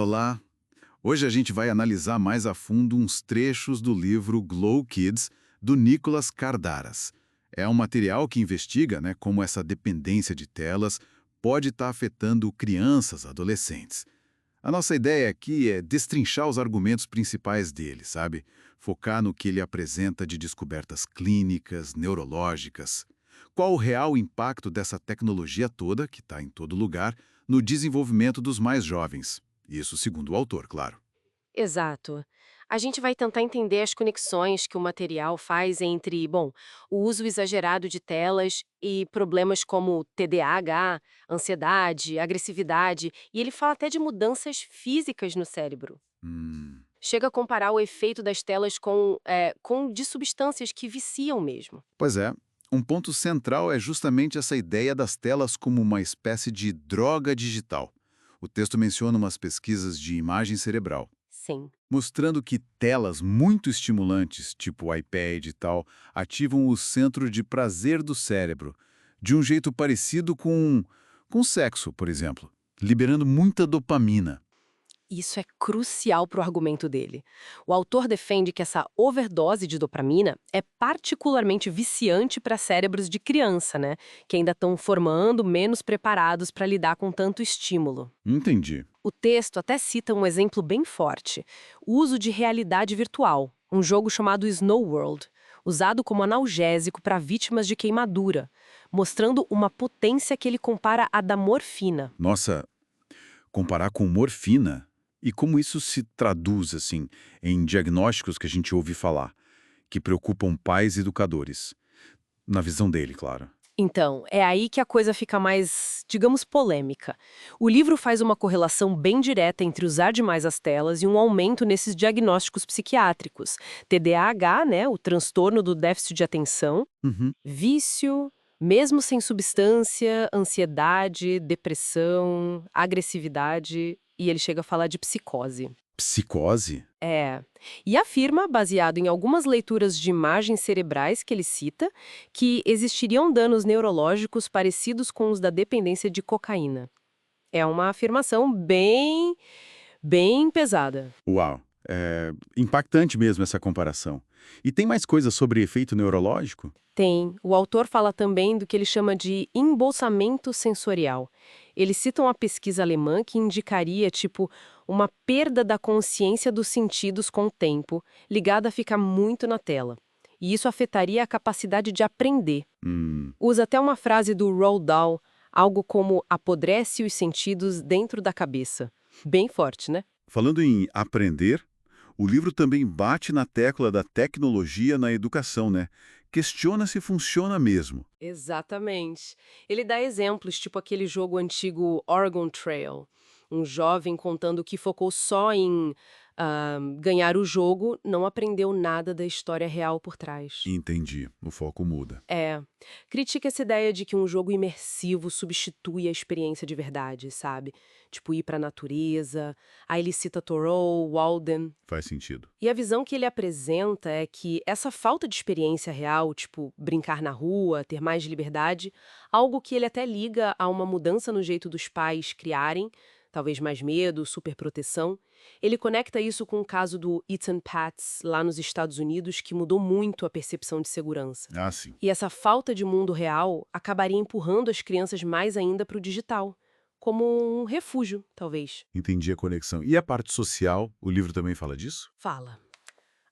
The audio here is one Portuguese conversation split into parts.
Olá! Hoje a gente vai analisar mais a fundo uns trechos do livro Glow Kids, do Nicholas Kardaras. É um material que investiga, como essa dependência de telas pode estar afetando crianças, adolescentes. A nossa ideia aqui é destrinchar os argumentos principais dele, sabe? Focar no que ele apresenta de descobertas clínicas, neurológicas. Qual o real impacto dessa tecnologia toda, que está em todo lugar, no desenvolvimento dos mais jovens? Isso segundo o autor, claro. Exato. A gente vai tentar entender as conexões que o material faz entre, bom, o uso exagerado de telas e problemas como TDAH, ansiedade, agressividade, e ele fala até de mudanças físicas no cérebro. Hum, Chega a comparar o efeito das telas com de substâncias que viciam mesmo. Pois é, um ponto central é justamente essa ideia das telas como uma espécie de droga digital. O texto menciona umas pesquisas de imagem cerebral, Sim. mostrando que telas muito estimulantes, tipo o iPad e tal, ativam o centro de prazer do cérebro, de um jeito parecido com sexo, por exemplo, liberando muita dopamina. Isso é crucial para o argumento dele. O autor defende que essa overdose de dopamina é particularmente viciante para cérebros de criança, né? Que ainda estão formando, menos preparados para lidar com tanto estímulo. Entendi. O texto até cita um exemplo bem forte: o uso de realidade virtual, um jogo chamado Snow World, usado como analgésico para vítimas de queimadura, mostrando uma potência que ele compara à da morfina. Nossa, comparar com morfina e como isso se traduz, assim, em diagnósticos que a gente ouve falar, que preocupam pais e educadores. Na visão dele, claro. Então, é aí que a coisa fica mais, digamos, polêmica. O livro faz uma correlação bem direta entre usar demais as telas e um aumento nesses diagnósticos psiquiátricos. TDAH, né, o transtorno do déficit de atenção, Uhum. vício, mesmo sem substância, ansiedade, depressão, agressividade, e ele chega a falar de psicose. Psicose? É. E afirma, baseado em algumas leituras de imagens cerebrais que ele cita, que existiriam danos neurológicos parecidos com os da dependência de cocaína. É uma afirmação bem pesada. Uau! É impactante mesmo essa comparação. E tem mais coisas sobre efeito neurológico? Tem. O autor fala também do que ele chama de embolsamento sensorial. Ele cita uma pesquisa alemã que indicaria, tipo, uma perda da consciência dos sentidos com o tempo, ligada a ficar muito na tela. E isso afetaria a capacidade de aprender. Hum. Usa até uma frase do Roald Dahl, algo como apodrece os sentidos dentro da cabeça. Bem forte, né? Falando em aprender, o livro também bate na tecla da tecnologia na educação, né? Questiona se funciona mesmo. Exatamente. Ele dá exemplos, tipo aquele jogo antigo Oregon Trail. Um jovem contando que focou só em ganhar o jogo, não aprendeu nada da história real por trás. Entendi. O foco muda. É. Critica essa ideia de que um jogo imersivo substitui a experiência de verdade, sabe? Tipo, ir pra natureza. Aí ele cita Thoreau, Walden. Faz sentido. E a visão que ele apresenta é que essa falta de experiência real, tipo brincar na rua, ter mais liberdade, algo que ele até liga a uma mudança no jeito dos pais criarem, talvez mais medo, superproteção. Ele conecta isso com o caso do Ethan Pats, lá nos Estados Unidos, que mudou muito a percepção de segurança. Ah, sim. E essa falta de mundo real acabaria empurrando as crianças mais ainda para o digital, como um refúgio, talvez. Entendi a conexão. E a parte social, o livro também fala disso? Fala.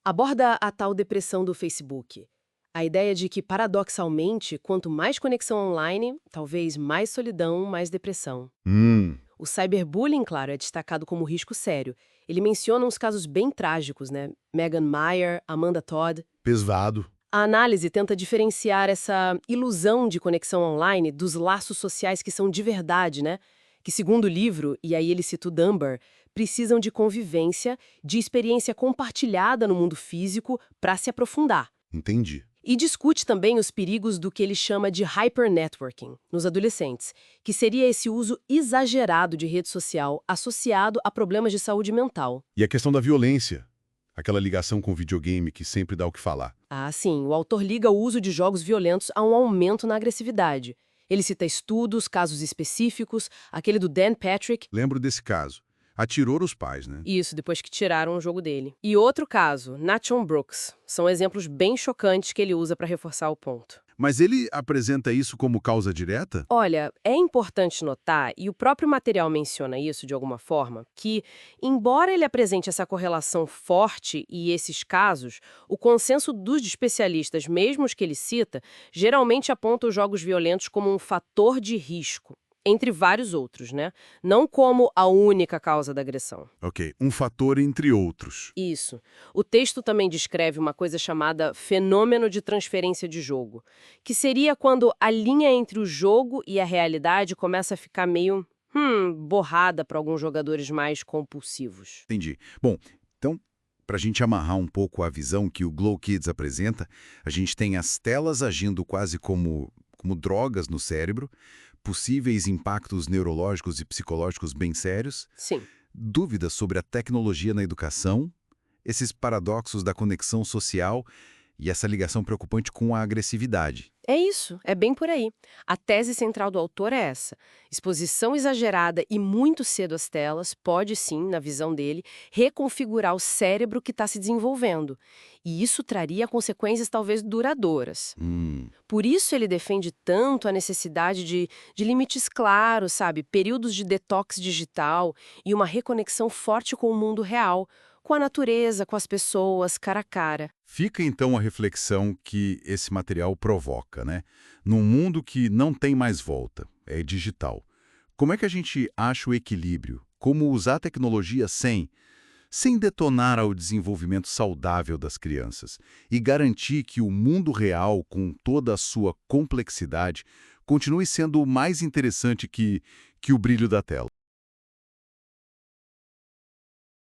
Aborda a tal depressão do Facebook. A ideia de que, paradoxalmente, quanto mais conexão online, talvez mais solidão, mais depressão. Hum. O cyberbullying, claro, é destacado como risco sério. Ele menciona uns casos bem trágicos, né? Megan Meyer, Amanda Todd. Pesado. A análise tenta diferenciar essa ilusão de conexão online dos laços sociais que são de verdade, né? Que, segundo o livro, e aí ele cita o Dunbar, precisam de convivência, de experiência compartilhada no mundo físico para se aprofundar. Entendi. E discute também os perigos do que ele chama de hypernetworking nos adolescentes, que seria esse uso exagerado de rede social associado a problemas de saúde mental. E a questão da violência? Aquela ligação com o videogame que sempre dá o que falar. Ah, sim, o autor liga o uso de jogos violentos a um aumento na agressividade. Ele cita estudos, casos específicos, aquele do Dan Patrick. Lembro desse caso. Atirou os pais, né? Isso, depois que tiraram o jogo dele. E outro caso, Nathan Brooks. São exemplos bem chocantes que ele usa para reforçar o ponto. Mas ele apresenta isso como causa direta? Olha, é importante notar, e o próprio material menciona isso de alguma forma, que, embora ele apresente essa correlação forte e esses casos, o consenso dos especialistas, mesmo os que ele cita, geralmente aponta os jogos violentos como um fator de risco, entre vários outros, né? Não como a única causa da agressão. Ok, um fator entre outros. Isso. O texto também descreve uma coisa chamada fenômeno de transferência de jogo, que seria quando a linha entre o jogo e a realidade começa a ficar meio, borrada para alguns jogadores mais compulsivos. Entendi. Bom, então, para a gente amarrar um pouco a visão que o Glow Kids apresenta, a gente tem as telas agindo quase como drogas no cérebro, possíveis impactos neurológicos e psicológicos bem sérios, Sim. dúvidas sobre a tecnologia na educação, esses paradoxos da conexão social e essa ligação preocupante com a agressividade. É isso, é bem por aí. A tese central do autor é essa. Exposição exagerada e muito cedo às telas pode sim, na visão dele, reconfigurar o cérebro que está se desenvolvendo. E isso traria consequências talvez duradouras. Por isso ele defende tanto a necessidade de limites claros, sabe? Períodos de detox digital e uma reconexão forte com o mundo real, com a natureza, com as pessoas, cara a cara. Fica então a reflexão que esse material provoca, né? Num mundo que não tem mais volta, é digital. Como é que a gente acha o equilíbrio? Como usar a tecnologia sem detonar ao desenvolvimento saudável das crianças e garantir que o mundo real, com toda a sua complexidade, continue sendo mais interessante que o brilho da tela?